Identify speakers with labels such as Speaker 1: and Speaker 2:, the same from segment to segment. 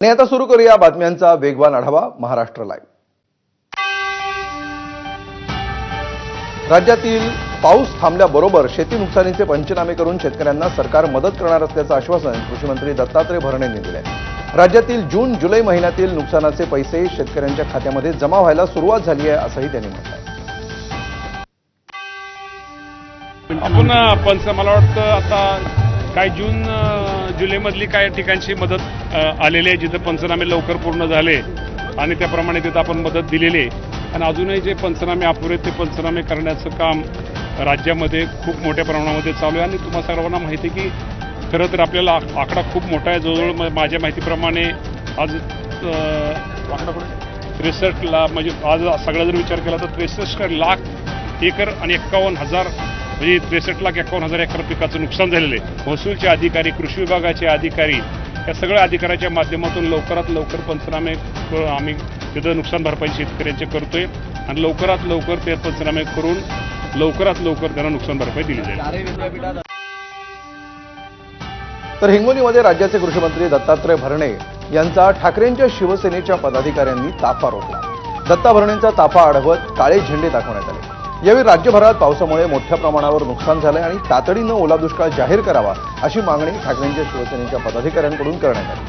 Speaker 1: आणि आता सुरू करूया बातम्यांचा वेगवान आढावा महाराष्ट्र लाईव्ह। राज्यातील पाऊस थांबल्याबरोबर शेती नुकसानीचे पंचनामे करून शेतकऱ्यांना सरकार मदत करणार असल्याचं आश्वासन कृषी मंत्री दत्तात्रय भरणे यांनी दिले आहे। राज्यातील जून जुलै महिन्यातील नुकसानाचे पैसे शेतकऱ्यांच्या खात्यामध्ये जमा व्हायला सुरुवात झाली आहे असंही त्यांनी म्हटलं आहे।
Speaker 2: आपण मला वाटतं आता काय जून जुलैमधली काही ठिकाणची मदत आलेली आहे जिथं पंचनामे लवकर पूर्ण झाले आणि त्याप्रमाणे तिथं आपण मदत दिलेली आहे। आणि अजूनही जे पंचनामे अपुरे ते पंचनामे करण्याचं काम राज्यामध्ये खूप मोठ्या प्रमाणामध्ये चालू आहे। आणि तुम्हा सर्वांना माहिती आहे की खरं तर आपल्याला आकडा खूप मोठा आहे। जवळजवळ माझ्या माहितीप्रमाणे आज आकडा 63 लाख म्हणजे आज सगळा जर विचार केला तर 63 लाख एकर आणि 51,000 म्हणजे 63,51,000 एकर पिकाचं नुकसान झालेलं आहे। महसूलचे अधिकारी, कृषी विभागाचे अधिकारी या सगळ्या अधिकाऱ्याच्या माध्यमातून लवकरात लवकर पंचनामे आम्ही तिथं नुकसान भरपाई शेतकऱ्यांचे करतोय आणि लवकरात लवकर ते पंचनामे करून लवकरात लवकर त्यांना नुकसान भरपाई दिली जाईल।
Speaker 1: तर हिंगोलीमध्ये राज्याचे कृषी मंत्री दत्तात्रय भरणे यांचा ठाकरेंच्या शिवसेनेच्या पदाधिकाऱ्यांनी ताफा रोखला। दत्ता भरणेंचा ताफा अडवत काळे झेंडे दाखवण्यात आले। यावेळी राज्यभरात पावसामुळे मोठ्या प्रमाणावर नुकसान झाले आणि तातडीनं ओला दुष्काळ जाहीर करावा अशी मागणी ठाकरेंच्या शिवसेनेच्या पदाधिकाऱ्यांकडून करण्यात आली।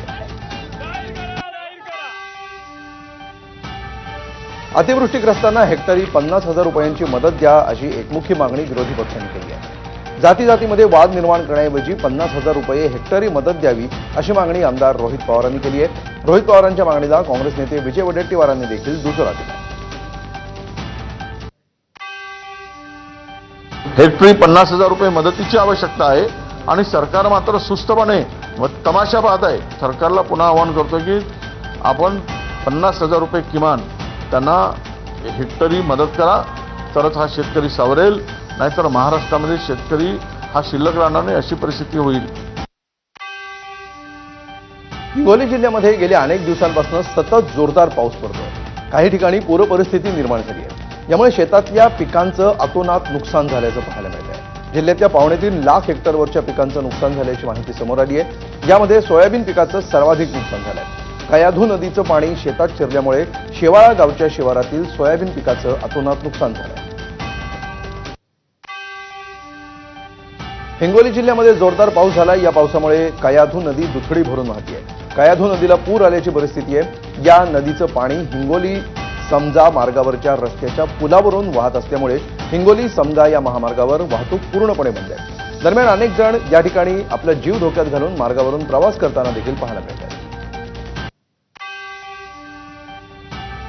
Speaker 1: अतिवृष्टीग्रस्तांना हेक्टरी 50,000 रुपयांची मदत द्या अशी एकमुखी मागणी विरोधी पक्षांनी केली आहे। जातीजातीमध्ये वाद निर्माण करण्याऐवजी 50,000 रुपये हेक्टरी मदत द्यावी अशी मागणी आमदार रोहित पवारांनी केली आहे। रोहित पवारांच्या मागणीला काँग्रेस नेते विजय वडेट्टीवारांनी देखील दुजोरा दिला।
Speaker 3: हेक्टरी 50,000 रुपये मदतीची आवश्यकता आहे आणि सरकार मात्र सुस्तपणे तमाशा पाहत आहे। सरकारला पुन्हा आवाहन करतो की आपण 50,000 रुपये किमान त्यांना हेक्टरी मदत करा, तरच हा शेतकरी सावरेल, नाहीतर महाराष्ट्रामध्ये शेतकरी हा शिल्लक राहणार नाही अशी परिस्थिती होईल।
Speaker 1: हिंगोली जिल्ह्यामध्ये गेल्या अनेक दिवसांपासून सतत जोरदार पाऊस पडतोय। काही ठिकाणी पूरपरिस्थिती निर्माण झाली आहे। यामुळे शेतातल्या पिकांचं अतोनात नुकसान झाल्याचं पाहायला मिळत आहे। जिल्ह्यातल्या 3.25 लाख हेक्टरवरच्या पिकांचं नुकसान झाल्याची माहिती समोर आली आहे। यामध्ये सोयाबीन पिकाचं सर्वाधिक नुकसान झालंय। कयाधू नदीचं पाणी शेतात शिरल्यामुळे शेवाळा गावच्या शिवारातील सोयाबीन पिकाचं अतोनात नुकसान झालंय। हिंगोली जिल्ह्यामध्ये जोरदार पाऊस झाला। या पावसामुळे कयाधू नदी दुथडी भरून वाहतीये। कयाधू नदीला पूर आल्याची परिस्थिती आहे। या नदीचं पाणी हिंगोली समजा मार्गावरच्या रस्त्याच्या पुलावरून वाहत असल्यामुळे हिंगोली समजा या महामार्गावर वाहतूक पूर्णपणे बंद आहे। दरम्यान अनेक जण या ठिकाणी आपला जीव धोक्यात घालून मार्गावरून प्रवास करताना देखील पाहायला मिळत आहे।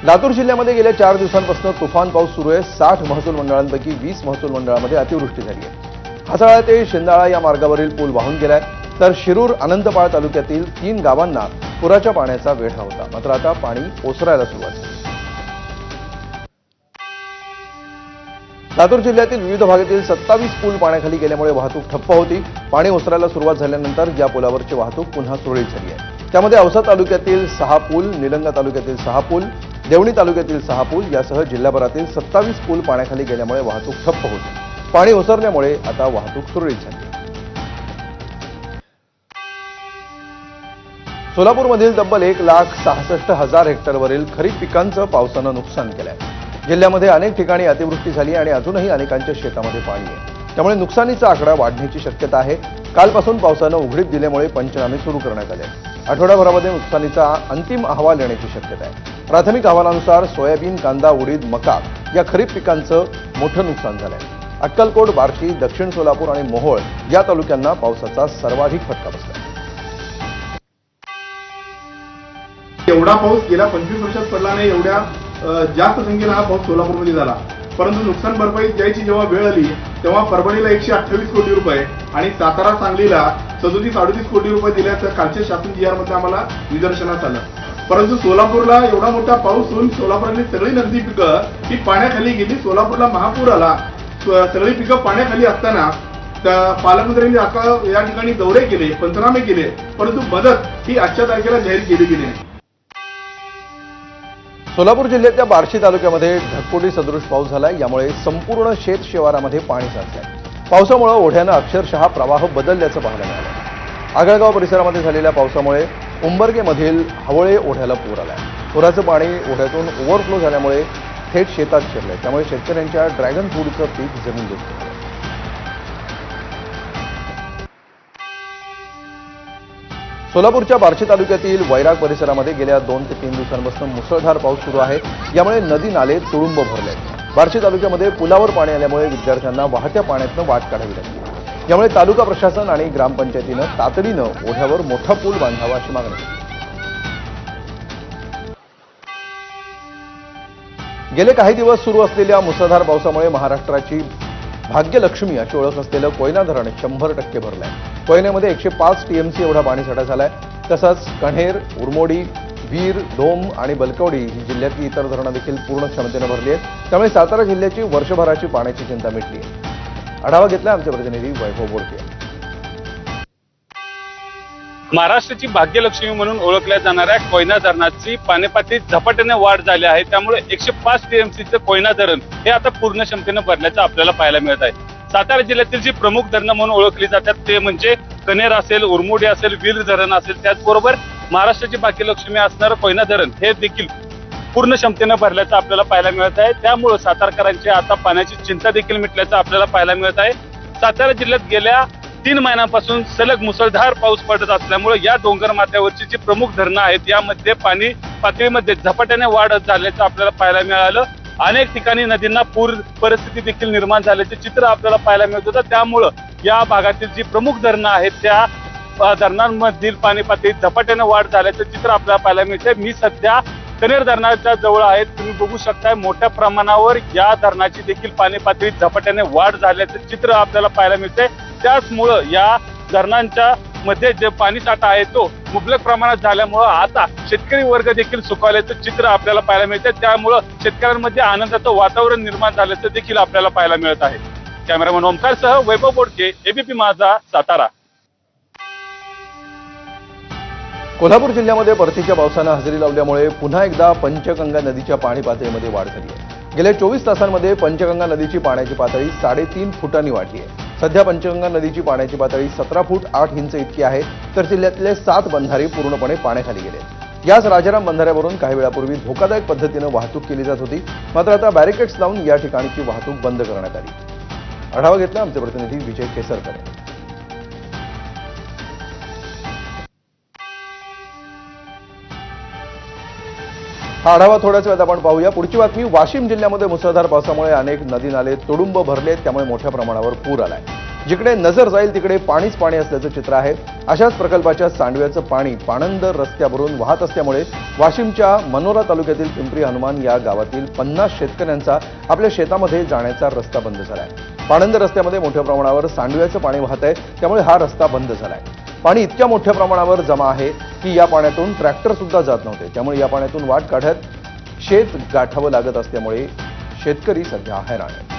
Speaker 1: लातूर जिल्ह्यामध्ये गेल्या 4 दिवसांपासून तुफान पाऊस सुरू आहे। 60 महसूल मंडळांपैकी 20 महसूल मंडळामध्ये अतिवृष्टी झाली आहे। हासाळा ते शिंदाळा या मार्गावरील पूल वाहून गेलाय, तर शिरूर आनंदपाळ तालुक्यातील 3 गावांना पुराच्या पाण्याचा वेढा होता। मात्र आता पाणी ओसरायला सुरुवात झाली। लातूर जिल्ह्यातील विविध भागातील 27 पूल पाण्याखाली गेल्यामुळे वाहतूक ठप्प होती। पाणी ओसरायला सुरुवात झाल्यानंतर या पुलावरची वाहतूक पुन्हा सुरळीत झाली आहे। त्यामध्ये औसा तालुक्यातील 6 पूल, निलंगा तालुक्यातील 6 पूल, देवणी तालुक्यातील 6 पूल यासह जिल्हाभरातील 27 पूल पाण्याखाली गेल्यामुळे वाहतूक ठप्प होती। पाणी ओसरल्यामुळे आता वाहतूक सुरळीत झाली। सोलापूरमधील तब्बल 1,66,000 हेक्टरवरील खरीप पिकांचं पावसानं नुकसान केलंय। जिल्ह्यामध्ये अनेक ठिकाणी अतिवृष्टी झाली आणि अजूनही अनेकांच्या शेतामध्ये पाणी आहे। त्यामुळे नुकसानीचा आकडा वाढण्याची शक्यता आहे। कालपासून पावसानं उघडीप दिल्यामुळे पंचनामे सुरू करण्यात आले। आठवड्याभरामध्ये नुकसानीचा अंतिम अहवाल येण्याची शक्यता आहे। प्राथमिक अहवालानुसार सोयाबीन, कांदा, उडीद, मका या खरीप पिकांचं मोठं नुकसान झालंय। अक्कलकोट, बार्शी, दक्षिण सोलापूर आणि मोहोळ या तालुक्यांना पावसाचा सर्वाधिक फटका बसला।
Speaker 4: एवढा पाऊस गेल्या 25 वर्षात पडला नाही, एवढ्या जास्त संख्येने हा पाऊस सोलापूरमध्ये झाला। परंतु नुकसान भरपाई द्यायची जेव्हा वेळ आली तेव्हा परभणीला 128 कोटी रुपये आणि सातारा, सांगलीला 37-38 कोटी रुपये दिल्याचं कालच्या शासन जी आर मध्ये आम्हाला निदर्शनास आलं। परंतु सोलापूरला एवढा मोठा पाऊस होऊन सोलापूरमधली सगळी नगदी पिकं ही पाण्याखाली गेली। सोलापूरला महापूर आला। सगळी पिकं पाण्याखाली असताना पालकमंत्र्यांनी आता या ठिकाणी दौरे केले, पंचनामे केले, परंतु मदत ही आजच्या तारखेला जाहीर केली गेली नाही।
Speaker 1: सोलापूर जिल्ह्यातल्या बार्शी तालुक्यामध्ये ढगफुटी सदृश पाऊस झालाय। यामुळे संपूर्ण शेत शिवारामध्ये पाणी साचलंय। पावसामुळे ओढ्यानं अक्षरशः प्रवाह बदलल्याचं पाहायला मिळालं। आगळगाव परिसरामध्ये झालेल्या पावसामुळे उंबरगेमधील हवळे ओढ्याला पूर आलाय. पुराचं पाणी ओढ्यातून ओव्हरफ्लो झाल्यामुळे थेट शेतात शिरलंय. त्यामुळे शेतकऱ्यांच्या ड्रॅगन फ्रूटचं पीक जमीनदोस्त झालंय. सोलापूरच्या बार्शी तालुक्यातील वैराग परिसरामध्ये गेल्या 2 ते 3 दिवसांपासून मुसळधार पाऊस सुरू आहे. यामुळे नदी नाले तुडुंब भरले आहेत. बार्शी तालुक्यामध्ये पुलावर पाणी आल्यामुळे विद्यार्थ्यांना वाहत्या पाण्यातनं वाट काढावी लागली. यामुळे तालुका प्रशासन आणि ग्रामपंचायतीनं तातडीनं ओढ्यावर मोठा पूल बांधावा अशी मागणी केली. गेले काही दिवस सुरू असलेल्या मुसळधार पावसामुळे महाराष्ट्राची भाग्यलक्ष्मी अशी ओळख असलेलं कोयना धरण 100% भरलंय. कोयनेमध्ये 105 टीएमसी एवढा पाणीसाठा झालाय. तसंच कण्हेर, उरमोडी, वीर, डोम आणि बलकवडी ही जिल्ह्यातली इतर धरणं देखील पूर्ण क्षमतेनं भरली आहेत. त्यामुळे सातारा जिल्ह्याची वर्षभराची पाण्याची चिंता मिटली आहे. आढावा घेतला आमचे प्रतिनिधी वैभव बोडके.
Speaker 5: महाराष्ट्राची भाग्यलक्ष्मी म्हणून ओळखल्या जाणाऱ्या कोयना धरणाची पाणीपातळीत झपाट्याने वाढ झाली आहे. त्यामुळे 105 टीएमसीचं कोयना धरण हे आता पूर्ण क्षमतेनं भरल्याचं आपल्याला पाहायला मिळत आहे. सातारा जिल्ह्यातील जी प्रमुख धरणं म्हणून ओळखली जातात ते म्हणजे कण्हेर असेल, उरमोडी असेल, वीर धरण असेल, त्याचबरोबर महाराष्ट्राची भाग्यलक्ष्मी असणारं कोयना धरण हे देखील पूर्ण क्षमतेनं भरल्याचं आपल्याला पाहायला मिळत आहे. त्यामुळे सातारकरांची आता पाण्याची चिंता देखील मिटल्याचं आपल्याला पाहायला मिळत आहे. सातारा जिल्ह्यात गेल्या 3 महिन्यांपासून सलग मुसळधार पाऊस पडत असल्यामुळे या डोंगर माथ्यावरची जी प्रमुख धरणं आहेत यामध्ये पाणी पातळीमध्ये झपाट्याने वाढ झाल्याचं आपल्याला पाहायला मिळालं. अनेक ठिकाणी नदींना पूर परिस्थिती देखील निर्माण झाल्याचे चित्र आपल्याला पाहायला मिळत होतं. त्यामुळं या भागातील जी प्रमुख धरणं आहेत त्या धरणांमधील पाणी पातळीत झपाट्याने वाढ झाल्याचं चित्र आपल्याला पाहायला मिळतंय. मी सध्या कण्हेर धरणाच्या जवळ आहेत. तुम्ही बघू शकताय मोठ्या प्रमाणावर या धरणाची देखील पाणी पातळीत झपाट्याने वाढ झाल्याचं चित्र आपल्याला पाहायला मिळतंय. त्याचमुळं या धरणांच्या मध्ये जे पाणी साठा आहे तो मुबलक प्रमाणात झाल्यामुळं आता शेतकरी वर्ग देखील सुखावल्याचं चित्र आपल्याला पाहायला मिळतंय. त्यामुळं शेतकऱ्यांमध्ये आनंदाचं वातावरण निर्माण झाल्याचं देखील आपल्याला पाहायला मिळत आहे. कॅमेरामन ओमकारसह वैभव बोडके, एबीपी माझा, सातारा.
Speaker 1: कोल्हापूर जिल्ह्यामध्ये परतीच्या पावसानं हजेरी लावल्यामुळे पुन्हा एकदा पंचगंगा नदीच्या पाणी पातळीमध्ये वाढ झाली आहे. गेल्या 24 तासांमध्ये पंचगंगा नदीची पाण्याची पातळी 3.5 फुटांनी वाढली आहे. सध्या पंचगंगा नदीची पाण्याची पातळी 17 फूट 8 इंच इतकी आहे. तर जिल्ह्यातले 7 बंधारे पूर्णपणे पाण्याखाली गेले. याच राजाराम बंधाऱ्यावरून काही वेळापूर्वी धोकादायक पद्धतीनं वाहतूक केली जात होती. मात्र आता बॅरिकेड्स लावून या ठिकाणची वाहतूक बंद करण्यात आली. आढावा घेतला आमचे प्रतिनिधी विजय केसरकर. हा आढावा थोड्याच वेळात आपण पाहूया. पुढची बातमी. वाशिम जिल्ह्यामध्ये मुसळधार पावसामुळे अनेक नदी नाले तुडुंब भरलेत. त्यामुळे मोठ्या प्रमाणावर पूर आलाय. जिकडे नजर जाईल तिकडे पाणीच पाणी असल्याचं चित्र आहे. अशाच प्रकल्पाच्या सांडव्याचं पाणी पाणंद रस्त्यावरून वाहत असल्यामुळे वाशिमच्या मनोरा तालुक्यातील पिंपरी हनुमान या गावातील 50 शेतकऱ्यांचा आपल्या शेतामध्ये जाण्याचा रस्ता बंद झालाय. पाणंद रस्त्यामध्ये मोठ्या प्रमाणावर सांडव्याचं पाणी वाहत आहे. त्यामुळे हा रस्ता बंद झालाय. पाणी इतक्या मोठ्या प्रमाणावर जमा आहे की या पाण्यातून ट्रॅक्टर सुद्धा जात नव्हते. त्यामुळे या पाण्यातून वाट काढत शेत गाठावं लागत असल्यामुळे शेतकरी सध्या हैराण आहे.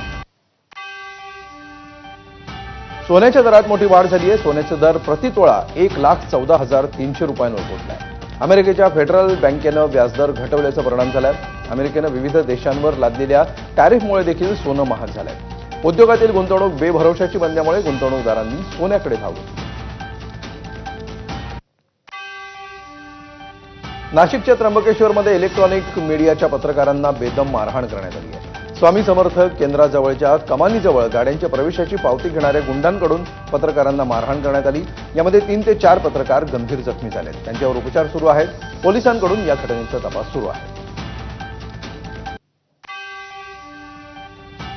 Speaker 1: सोन्याच्या दरात मोठी वाढ झाली आहे. सोन्याचा दर प्रतितोळा 1,14,300 रुपयांवर पोहोचलाय. अमेरिकेच्या फेडरल बँकेनं व्याजदर घटवल्याचा परिणाम झालाय. अमेरिकेनं विविध देशांवर लादलेल्या टॅरिफमुळे देखील सोनं महाग झालंय. उद्योगातील गुंतवणूक बेभरवशाची बनल्यामुळे गुंतवणूकदारांनी सोन्याकडे धावलं. नाशिकच्या त्र्यंबकेश्वरमध्ये इलेक्ट्रॉनिक मीडियाच्या पत्रकारांना बेदम मारहाण करण्यात आली आहे. स्वामी समर्थ केंद्राजवळच्या कमानीजवळ गाड्यांच्या प्रवेशाची पावती घेणाऱ्या गुंडांकडून पत्रकारांना मारहाण करण्यात आली. यामध्ये 3 ते 4 पत्रकार गंभीर जखमी झालेत. त्यांच्यावर उपचार सुरू आहेत. पोलिसांकडून या घटनेचा तपास सुरू आहे.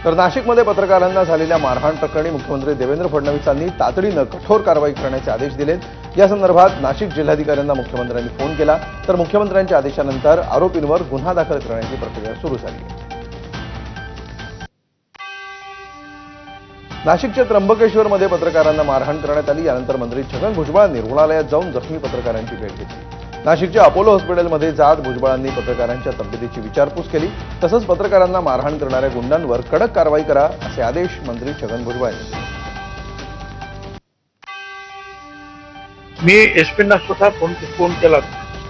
Speaker 1: तर नाशिकमध्ये पत्रकारांना झालेल्या मारहाण प्रकरणी मुख्यमंत्री देवेंद्र फडणवीसांनी तातडीनं कठोर कारवाई करण्याचे आदेश दिलेत. या संदर्भात नाशिक जिल्हाधिकाऱ्यांना मुख्यमंत्र्यांनी फोन केला. तर मुख्यमंत्र्यांच्या आदेशानंतर आरोपींवर गुन्हा दाखल करण्याची प्रक्रिया सुरू झाली आहे. नाशिकच्या त्र्यंबकेश्वरमध्ये पत्रकारांना मारहाण करण्यात आली. यानंतर मंत्री छगन भुजबळांनी रुग्णालयात जाऊन जखमी पत्रकारांची भेट घेतली. नाशिकच्या अपोलो हॉस्पिटलमध्ये जात भुजबळांनी पत्रकारांच्या तब्येतीची विचारपूस केली. तसंच पत्रकारांना मारहाण करणाऱ्या गुंडांवर कडक कारवाई करा असे आदेश मंत्री छगन भुजबळ यांनी दिले.
Speaker 6: मी एसपींना स्वतः फोन केला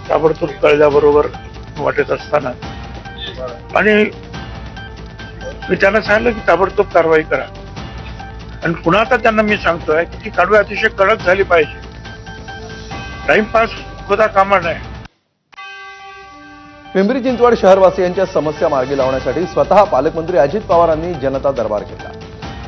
Speaker 6: ताबडतोब कळल्याबरोबर वाटत असताना, आणि मी त्यांना सांगितलं की ताबडतोब कारवाई करा. आणि पुन्हा आता त्यांना मी सांगतोय की ती कारवाई अतिशय कडक झाली पाहिजे. टाइमपास होता कामा नये.
Speaker 1: पिंपरी चिंचवड शहरवासियांच्या समस्या मार्गी लावण्यासाठी स्वतः पालकमंत्री अजित पवारांनी जनता दरबार घेतला.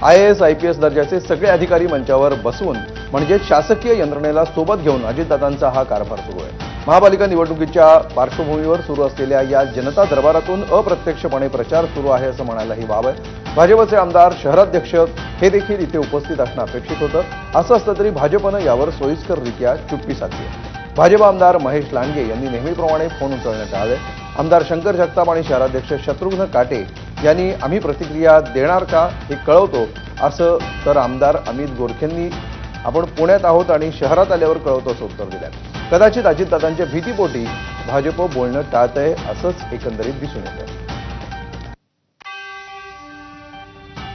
Speaker 1: IAS IPS दर्जाचे सगळे अधिकारी मंचावर बसवून म्हणजे शासकीय यंत्रणेला सोबत घेऊन अजितदादांचा हा कारभार सुरू आहे. महापालिका निवडणुकीच्या पार्श्वभूमीवर सुरू असलेल्या या जनता दरबारातून अप्रत्यक्षपणे प्रचार सुरू आहे असं म्हणायलाही वाव आहे. भाजपचे आमदार शहराध्यक्ष हे देखील इथे उपस्थित असणं अपेक्षित होतं. असं असलं तरी भाजपनं यावर सोयीस्कररित्या चुप्पी साधली आहे. भाजप आमदार महेश लांडगे यांनी नेहमीप्रमाणे फोन उचलणे टाळले. आमदार शंकर जगताप आणि शहराध्यक्ष शत्रुघ्न काटे यांनी आम्ही प्रतिक्रिया देणार का हे कळवतो असं तर आमदार अमित गोरखेंनी आपण पुण्यात आहोत आणि शहरात आल्यावर कळवतो असं उत्तर दिलं. कदाचित अजितदादांच्या भीतीपोटी भाजप बोलणं टाळतंय असंच एकंदरीत दिसून येतंय.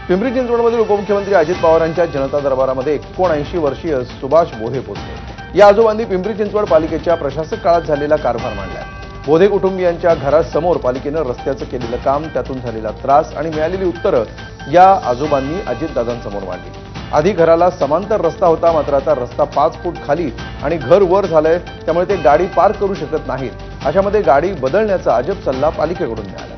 Speaker 1: पिंपरी चिंचवडमधील उपमुख्यमंत्री अजित पवारांच्या जनता दरबारामध्ये 79 वर्षीय सुभाष बोधे पोहोचले. या आजोबांनी पिंपरी चिंचवड पालिकेच्या प्रशासक काळात झालेला कारभार मांडलाय. बोधे कुटुंबियांच्या घरासमोर पालिकेनं रस्त्याचं केलेलं काम, त्यातून झालेला त्रास आणि मिळालेली उत्तरं या आजोबांनी अजितदादांसमोर मांडली. आधी घराला समांतर रस्ता होता, मात्र आता रस्ता 5 फूट खाली आणि घर वर झालंय, त्यामुळे ते गाडी पार्क करू शकत नाहीत. अशामध्ये गाडी बदलण्याचा अजब सल्ला पालिकेकडून मिळाला.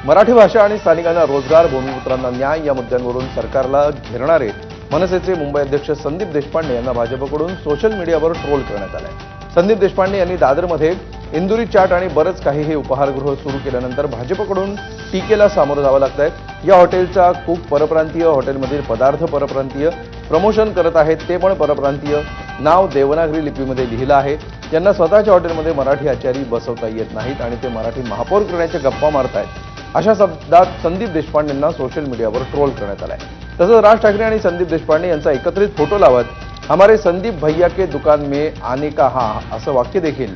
Speaker 1: मराठी भाषा आणि स्थानिकांना रोजगार, भूमिपुत्रांना न्याय या मुद्द्यांवरून सरकारला घेरणारे मनसेचे मुंबई अध्यक्ष संदीप देशपांडे यांना भाजपकडून सोशल मीडियावर ट्रोल करण्यात आलंय. संदीप देशपांडे यांनी दादरमध्ये इंदुरी चाट आणि बरंच काही हे उपहारगृह सुरू केल्यानंतर भाजपकडून टीकेला सामोरं जावं लागतंय. या हॉटेलचा कुक परप्रांतीय, हॉटेलमधील पदार्थ परप्रांतीय, प्रमोशन करत आहेत ते पण परप्रांतीय, नाव देवनागरी लिपीमध्ये लिहिलं आहे. त्यांना स्वतःच्या हॉटेलमध्ये मराठी आचारी बसवता येत नाहीत आणि ते मराठी महापौर करण्याच्या गप्पा मारतायत. अशा शब्दात संदीप देशपांडेंना सोशल मीडियावर ट्रोल करण्यात आलाय. तसंच राज ठाकरे आणि संदीप देशपांडे यांचा एकत्रित फोटो लावत हमारे संदीप भैया के दुकान में आने का हा असं वाक्य देखील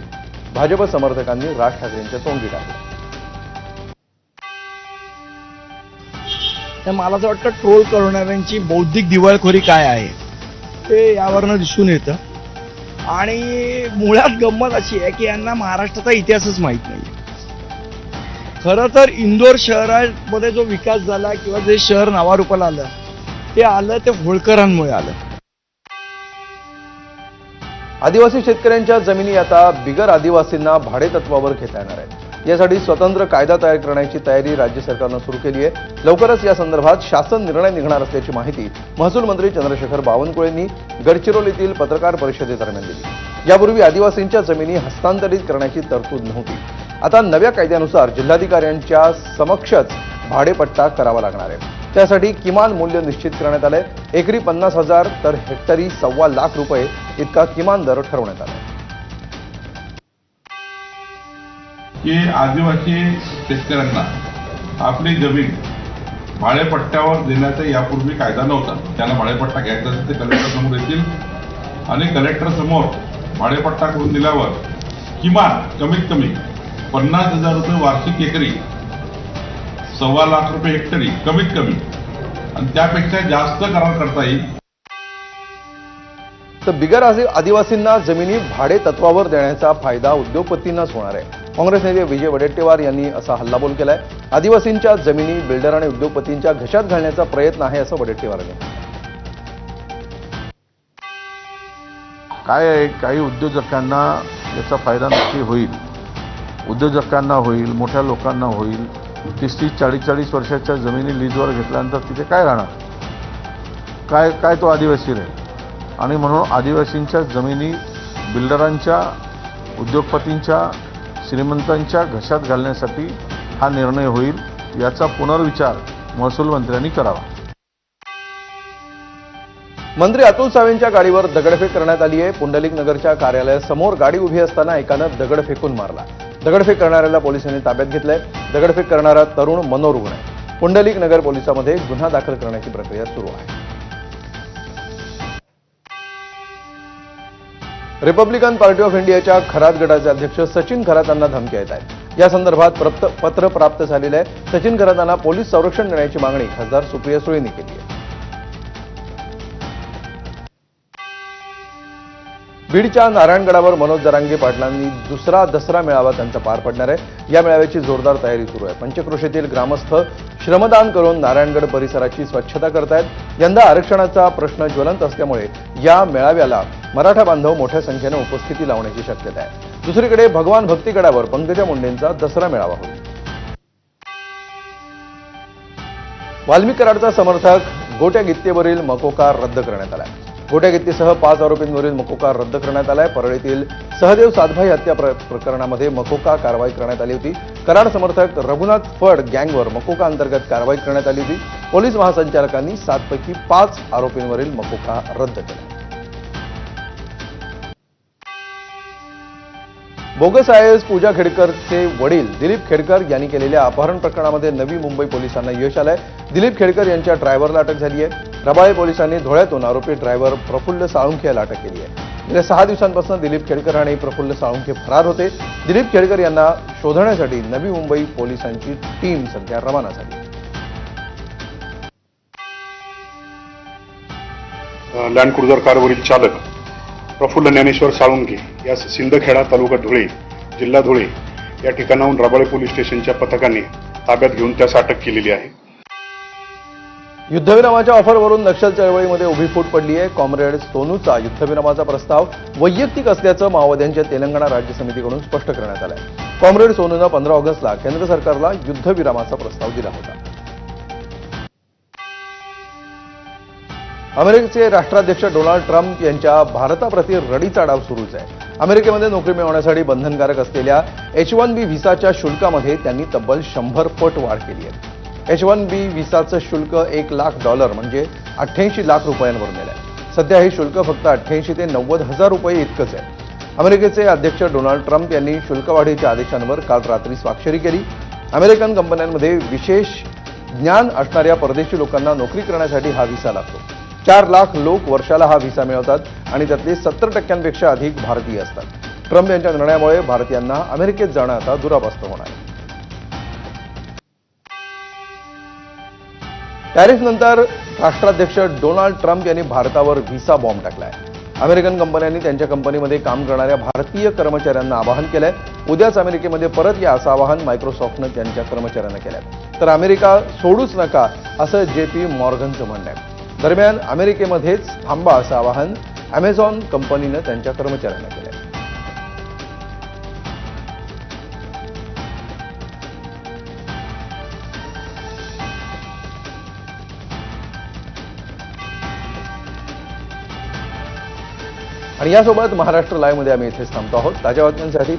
Speaker 1: भाजप समर्थकांनी राज ठाकरेंच्या तोंडी टाकलं.
Speaker 7: तर मला असं वाटतं ट्रोल करणाऱ्यांची बौद्धिक दिवाळखोरी काय आहे ते यावरनं दिसून येतं. आणि मुळात गंमत अशी आहे की यांना महाराष्ट्राचा इतिहासच माहीत नाही. खरं तर इंदोर शहरामध्ये जो विकास झाला किंवा जे शहर नावारूपाला आलं ते होळकरांमुळे आलं.
Speaker 1: आदिवासी शेतकऱ्यांच्या जमिनी आता बिगर आदिवासींना भाडेतत्वावर घेता येणार आहेत. यासाठी स्वतंत्र कायदा तयार करण्याची तयारी राज्य सरकारनं सुरू केली आहे. लवकरच या संदर्भात शासन निर्णय निघणार असल्याची माहिती महसूल मंत्री चंद्रशेखर बावनकुळेंनी गडचिरोलीतील पत्रकार परिषदेदरम्यान दिली. यापूर्वी आदिवासींच्या जमिनी हस्तांतरित करण्याची तरतूद नव्हती. आता नव्या कायद्यानुसार जिल्हाधिकाऱ्यांच्या समक्षच भाडेपट्टा करावा लागणार आहे. त्यासाठी किमान मूल्य निश्चित करण्यात आलंय. एकरी 50,000 तर हेक्टरी ₹1,25,000 इतका किमान दर ठरवण्यात आला.
Speaker 3: की आदिवासी शेतकऱ्यांना आपली जमीन भाडेपट्ट्यावर देण्याचा यापूर्वी कायदा नव्हता. त्यांना भाडेपट्टा घ्यायचा असेल ते कलेक्टर समोर येतील आणि कलेक्टर समोर भाडेपट्टा करून दिल्यावर किमान कमीत कमी ₹50,000 वार्षिक एकरी, ₹1,25,000 हेक्टरी कमीत कमी आणि त्यापेक्षा जास्त करार करता येईल.
Speaker 1: तर बिगर आदिवासींना जमिनी भाडे तत्वावर देण्याचा फायदा उद्योगपतींनाच होणार आहे. काँग्रेस नेते विजय वडेट्टीवार यांनी असा हल्लाबोल केलाय. आदिवासींच्या जमिनी बिल्डर आणि उद्योगपतींच्या घशात घालण्याचा प्रयत्न आहे असं वडेट्टीवारांनी म्हटलं.
Speaker 3: काय आहे, काही उद्योजकांना याचा फायदा नक्की होईल. उद्योजकांना होईल, मोठ्या लोकांना होईल. 30-40 वर्षाच्या जमिनी लीजवर घेतल्यानंतर तिथे काय राहणार, काय तो आदिवासी राहील. आणि म्हणून आदिवासींच्या जमिनी बिल्डरांच्या, उद्योगपतींच्या, श्रीमंतांच्या घशात घालण्यासाठी हा निर्णय होईल. याचा पुनर्विचार महसूल मंत्र्यांनी करावा.
Speaker 1: मंत्री अतुल सावेंच्या गाडीवर दगडफेक करण्यात आली आहे. पुंडलिक नगरच्या कार्यालयासमोर गाडी उभी असताना एकानं दगड फेकून मारला. दगडफेक करणाऱ्याला पोलिसांनी ताब्यात घेतलंय. दगडफेक करणारा तरुण मनोरुग्ण आहे. पुंडलिक नगर पोलिसांमध्ये गुन्हा दाखल करण्याची प्रक्रिया सुरू आहे. रिपब्लिकन पार्टी ऑफ इंडियाच्या खरात गटाचे अध्यक्ष सचिन खरात यांना धमक्या येत आहेत. या संदर्भात पत्र प्राप्त झालेलं आहे. सचिन खरात यांना पोलीस संरक्षण देण्याची मागणी खासदार सुप्रिया सुळेंनी केली आहे. बीडच्या नारायणगडावर मनोज जरांगे पाटलांनी दुसरा दसरा मेळावा त्यांचा पार पडणार आहे। या मेळाव्याची जोरदार तयारी सुरू आहे। पंचक्रोशीतील ग्रामस्थ श्रमदान करून नारायणगड परिसराची स्वच्छता करतायत। यंदा आरक्षणाचा प्रश्न ज्वलंत असल्यामुळे या मेळाव्याला मराठा बांधव मोठ्या संख्येने उपस्थिती लावण्याची शक्यता आहे। दुसरीकडे भगवान भक्तीगडावर पंकजा मुंडेंचा दसरा मेळावा होईल। वाल्मिक कराडचा समर्थक गोट्या गित्तेवरील मकोका रद्द करण्यात आलाय। गोट्या गित्तेसह 5 आरोपींवरील मकोका रद्द करण्यात आलाय। परळीतील सहदेव सातभाई हत्या प्रकरणामध्ये मकोका कारवाई करण्यात आली होती। कराड समर्थक रघुनाथ फड गँगवर मकोका अंतर्गत कारवाई करण्यात आली होती। पोलीस महासंचालकांनी 7 पैकी 5 आरोपींवरील मकोका रद्द केला। बोगस IAS पूजा खेडकरचे वडील दिलीप खेडकर यांनी केलेल्या अपहरण प्रकरणामध्ये नवी मुंबई पोलिसांना यश आलंय। दिलीप खेडकर यांच्या ड्रायव्हरला अटक झाली आहे। रबाळे पोलिसांनी धुळ्यातून आरोपी ड्रायव्हर प्रफुल्ल साळुंखे याला अटक केली आहे। गेल्या 6 दिवसांपासून दिलीप खेडकर आणि प्रफुल्ल साळुंखे फरार होते। दिलीप खेडकर यांना शोधण्यासाठी नवी मुंबई पोलिसांची टीम सध्या रवाना झाली।
Speaker 8: लँड क्रुझर कारवरील चालक प्रफुल्ल ज्ञानेश्वर साळुंखे यास सिंदखेडा तालुका धुळे जिल्हा धुळे या ठिकाणाहून रबाळे पोलीस स्टेशनच्या पथकाने ताब्यात घेऊन त्यास अटक केलेली आहे।
Speaker 1: युद्धविरामाच्या ऑफरवरून नक्षल चळवळीमध्ये उभी फूट पडली आहे। कॉम्रेड सोनूचा युद्धविरामाचा प्रस्ताव वैयक्तिक असल्याचं माओवाद्यांच्या तेलंगणा राज्य समितीकडून स्पष्ट करण्यात आलं आहे। कॉम्रेड सोनूनं 15 ऑगस्टला केंद्र सरकारला युद्धविरामाचा प्रस्ताव दिला होता। अमेरिकेचे राष्ट्राध्यक्ष डोनाल्ड ट्रम्प यांच्या भारताप्रती रडीचा डाव सुरूच आहे। अमेरिकेमध्ये नोकरी मिळवण्यासाठी बंधनकारक असलेल्या H-1B व्हिसाच्या शुल्कामध्ये त्यांनी तब्बल 100 पट वाढ केली आहे। H-1B व्हिसाचं शुल्क $1,00,000 म्हणजे 88 लाख रुपयांवर नेलं आहे। सध्या हे शुल्क फक्त 88 ते 90 हजार रुपये इतकंच आहे। अमेरिकेचे अध्यक्ष डोनाल्ड ट्रम्प यांनी शुल्कवाढीच्या आदेशांवर काल रात्री स्वाक्षरी केली। अमेरिकन कंपन्यांमध्ये विशेष ज्ञान असणाऱ्या परदेशी लोकांना नोकरी करण्यासाठी हा व्हिसा लागतो। 4 लाख लोक वर्षाला हा व्हिसा मिळवतात आणि त्यातले 70% अधिक भारतीय असतात। ट्रम्प यांच्या निर्णयामुळे भारतीयांना अमेरिकेत जाणं आता दुरापास्त होणार आहे। टॅरिफनंतर राष्ट्राध्यक्ष डोनाल्ड ट्रम्प यांनी भारतावर व्हिसा बॉम्ब टाकलाय। अमेरिकन कंपन्यांनी त्यांच्या कंपनीमध्ये काम करणाऱ्या भारतीय कर्मचाऱ्यांना आवाहन केलंय। उद्याच अमेरिकेमध्ये परत या असं आवाहन मायक्रोसॉफ्टनं त्यांच्या कर्मचाऱ्यांना केलंय। तर अमेरिका सोडूच नका असं JP मॉर्गनचं म्हणणं आहे। दरम्यान अमेरिकेमध्येच थांबा असं आवाहन अमेझॉन कंपनीनं त्यांच्या कर्मचाऱ्यांना केलंय। आणि यासोबत महाराष्ट्र लाईव्हमध्ये आम्ही इथेच थांबतो आहोत। ताज्या बातम्यांसाठी